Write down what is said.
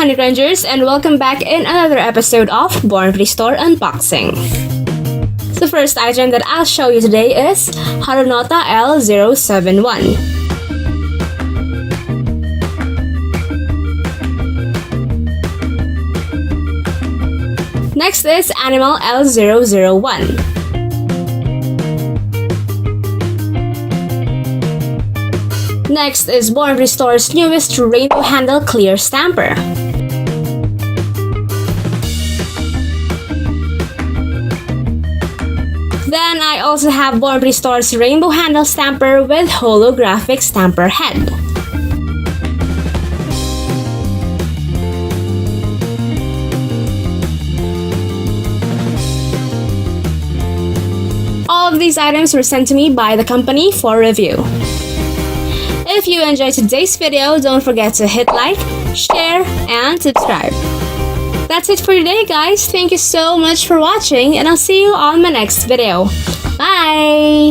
honeycrunchers, and welcome back in another episode of BornPrettyStore Unboxing. The first item that I'll show you today is Harunouta L071. Next is Animal L001. Next is BornPrettyStore's newest rainbow handle clear stamper. Then I also have BornPrettyStore's rainbow handle stamper with holographic stamper head. All of these items were sent to me by the company for review. If you enjoyed today's video, don't forget to hit like, share, and subscribe. That's it for today, guys. Thank you so much for watching, and I'll see you on my next video. Bye!